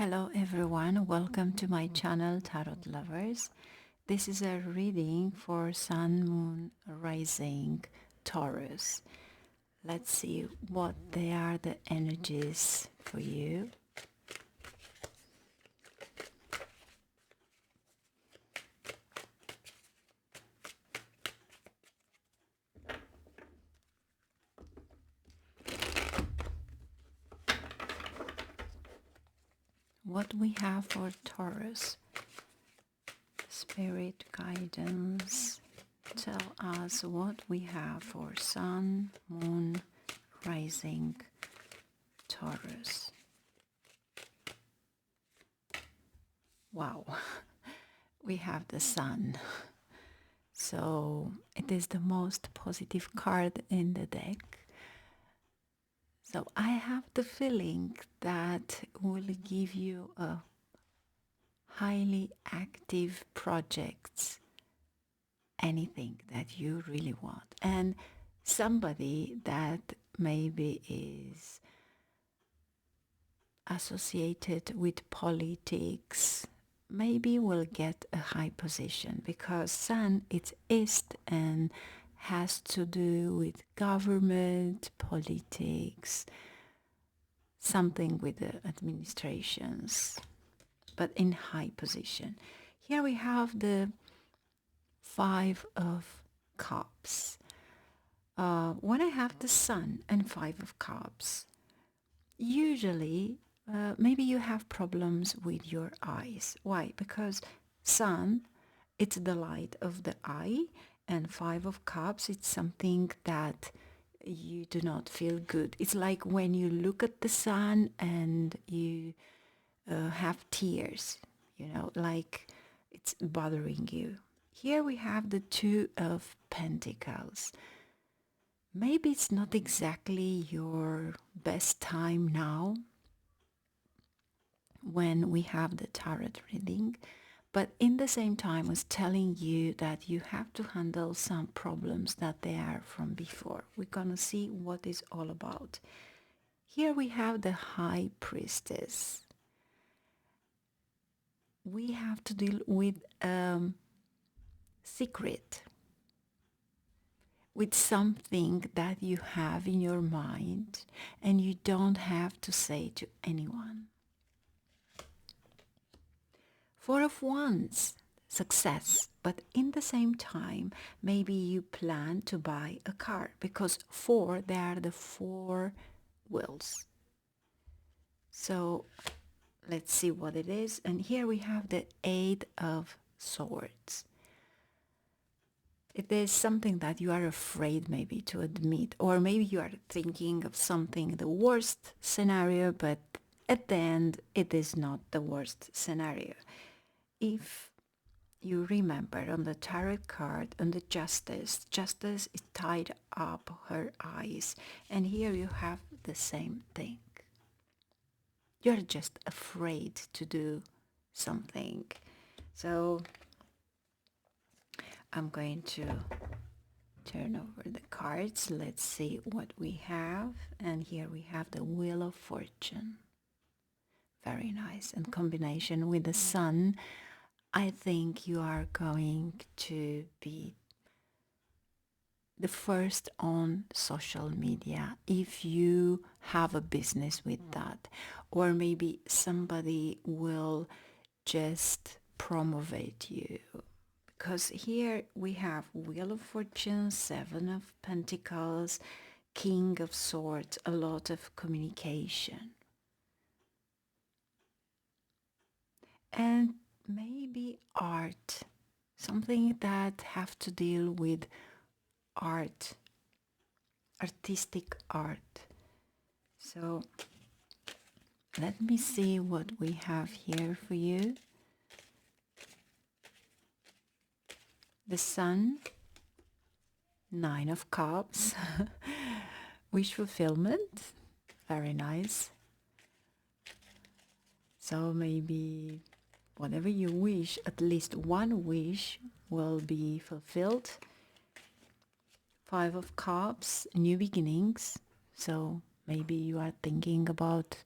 Hello everyone, welcome to my channel Tarot Lovers. This is a reading for Sun, Moon, Rising, Taurus. Let's see what they are the energies for you. What we have for Taurus. Spirit guidance. Tell us what we have for Sun, Moon, Rising, Taurus. Wow, we have the Sun. So it is the most positive card in the deck. So I have the feeling that will give you a highly active projects, anything that you really want, and somebody that maybe is associated with politics maybe will get a high position, because Sun it's east and has to do with government, politics, something with the administrations, but in high position. Here we have the Five of Cups. When I have the Sun and Five of Cups, usually maybe you have problems with your eyes. Why? Because Sun, it's the light of the eye, and Five of Cups, it's something that you do not feel good. It's like when you look at the sun and you have tears, like it's bothering you. Here we have the Two of Pentacles. Maybe it's not exactly your best time now when we have the tarot reading, but in the same time I was telling you that you have to handle some problems that they are from before. We're gonna see what it's all about. Here we have the High Priestess. We have to deal with secret, with something that you have in your mind and you don't have to say to anyone. Four of Wands, success, but in the same time, maybe you plan to buy a car, because four, they are the four wheels. So let's see what it is. And here we have the Eight of Swords. It is something that you are afraid maybe to admit, or maybe you are thinking of something, the worst scenario, but at the end it is not the worst scenario. If you remember on the tarot card, on the Justice is tied up her eyes, and here you have the same thing. You're just afraid to do something. So I'm going to turn over the cards. Let's see what we have. And here we have the Wheel of Fortune. Very nice. In combination with the Sun, I think you are going to be the first on social media if you have a business with that. Or maybe somebody will just promote you. Because here we have Wheel of Fortune, Seven of Pentacles, King of Swords, a lot of communication. And maybe art, something that have to deal with art, artistic art. So let me see what we have here for you. The Sun, Nine of Cups, wish fulfillment, very nice. So maybe whatever you wish, at least one wish will be fulfilled. Five of Cups, new beginnings. So maybe you are thinking about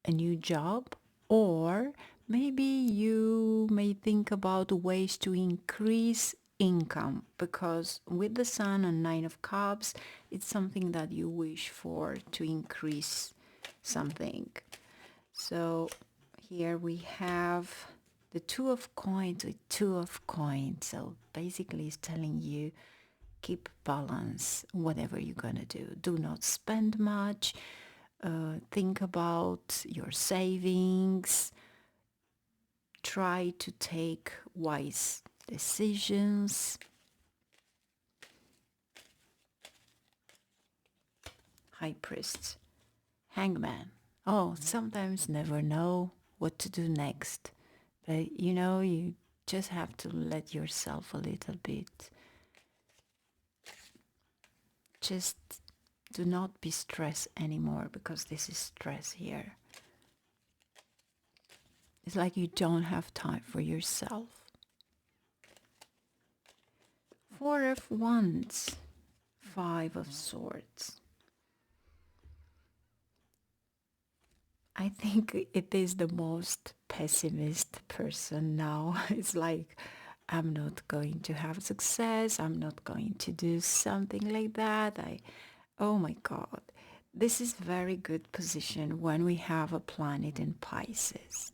a new job, Or maybe you may think about ways to increase income, because with the Sun and Nine of Cups, it's something that you wish for, to increase something. So here we have the Two of Coins with Two of Coins. So basically it's telling you, keep balance, whatever you're gonna do. Do not spend much. Think about your savings. Try to take wise decisions. High Priest. Hangman. Oh, sometimes never know what to do next. But you just have to let yourself a little bit. Just do not be stressed anymore, because this is stress here. It's like you don't have time for yourself. Four of Wands, Five of Swords. I think it is the most pessimist person now. It's like, I'm not going to have success. I'm not going to do something like that. Oh my God. This is very good position when we have a planet in Pisces.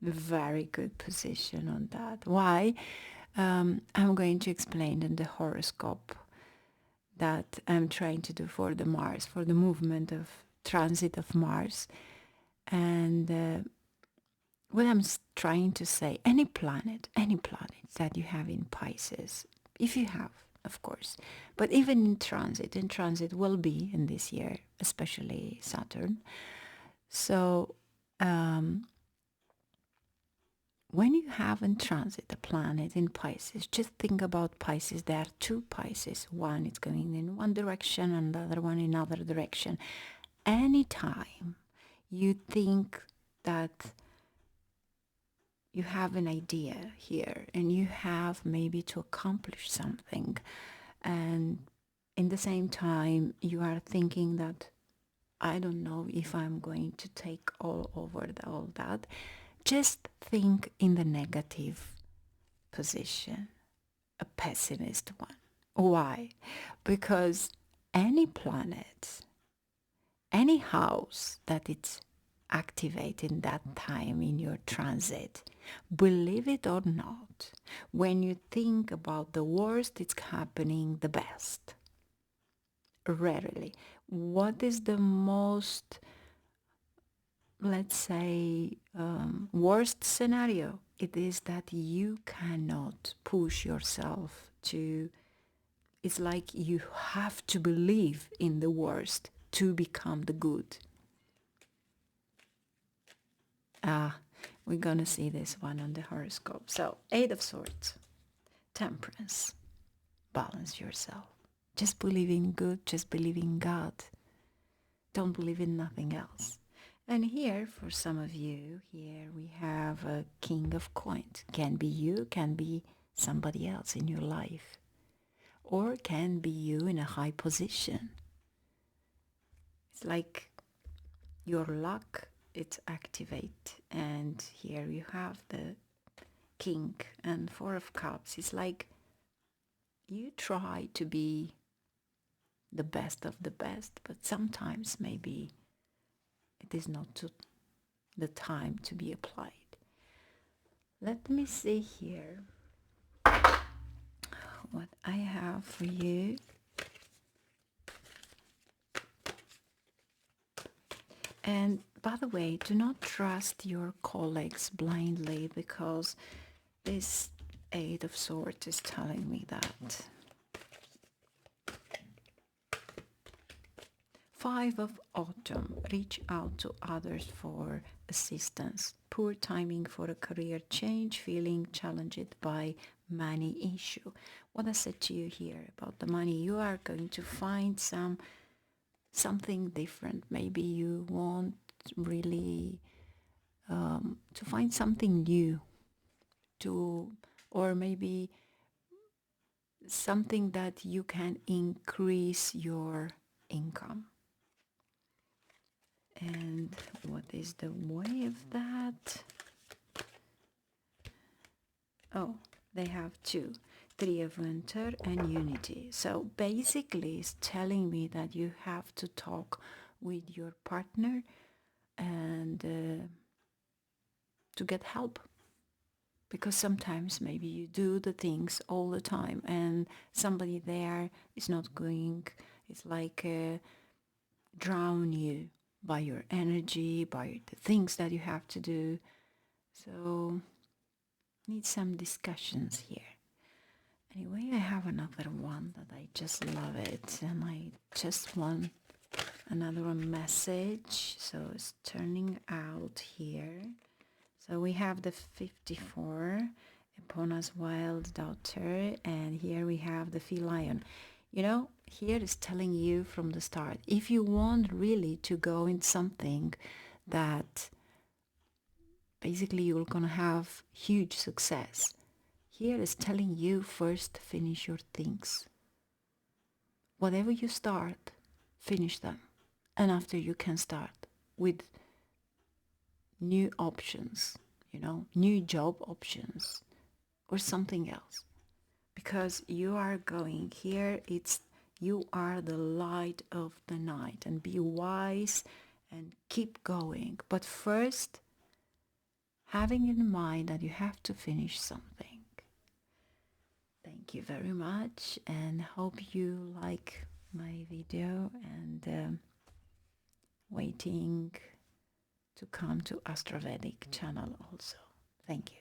Very good position on that. Why? I'm going to explain in the horoscope that I'm trying to do for the Mars, for the movement of transit of Mars. And what I'm trying to say, any planet that you have in Pisces, if you have, of course, but even in transit will be in this year, especially Saturn. So when you have in transit a planet in Pisces, just think about Pisces. There are two Pisces. One is going in one direction and the other one in another direction. Anytime you think that you have an idea here and you have maybe to accomplish something, and in the same time you are thinking that I don't know if I'm going to take all that, just think in the negative position, a pessimist one. Why? Because any planet, any house that it's activating that time in your transit, believe it or not, when you think about the worst, it's happening the best. Rarely. What is the most, let's say, worst scenario? It is that you cannot push yourself to, it's like you have to believe in the worst to become the good. We're gonna see this one on the horoscope. So, Eight of Swords, Temperance, balance yourself. Just believe in good, just believe in God. Don't believe in nothing else. And here, for some of you, here we have a King of Coins. Can be you, can be somebody else in your life. Or can be you in a high position. It's like your luck, it's activate. And here you have the King and Four of Cups. It's like you try to be the best of the best, but sometimes maybe it is not the time to be applied. Let me see here what I have for you. And by the way, do not trust your colleagues blindly, because this Eight of Swords is telling me that. Five of Autumn, reach out to others for assistance. Poor timing for a career change, feeling challenged by money issue. What I said to you here about the money, you are going to find something different. Maybe you want really to find something new, or maybe something that you can increase your income. And what is the way of that? Oh, they have two. Three of Winter and Unity. So basically it's telling me that you have to talk with your partner and to get help. Because sometimes maybe you do the things all the time and somebody there is not going, it's like drown you by your energy, by the things that you have to do. So need some discussions here. Anyway, I have another one that I just love it, and I just want another message. So it's turning out here. So we have the 54, Epona's wild daughter, and here we have the feline. You know, here is telling you from the start, if you want really to go in something that basically you're going to have huge success, here is telling you first finish your things. Whatever you start, finish them. And after you can start with new options, you know, new job options or something else. Because you are going here, it's you are the light of the night, and be wise and keep going. But first, having in mind that you have to finish something. Thank you very much, and hope you like my video, and waiting to come to Astrovedic channel also. Thank you.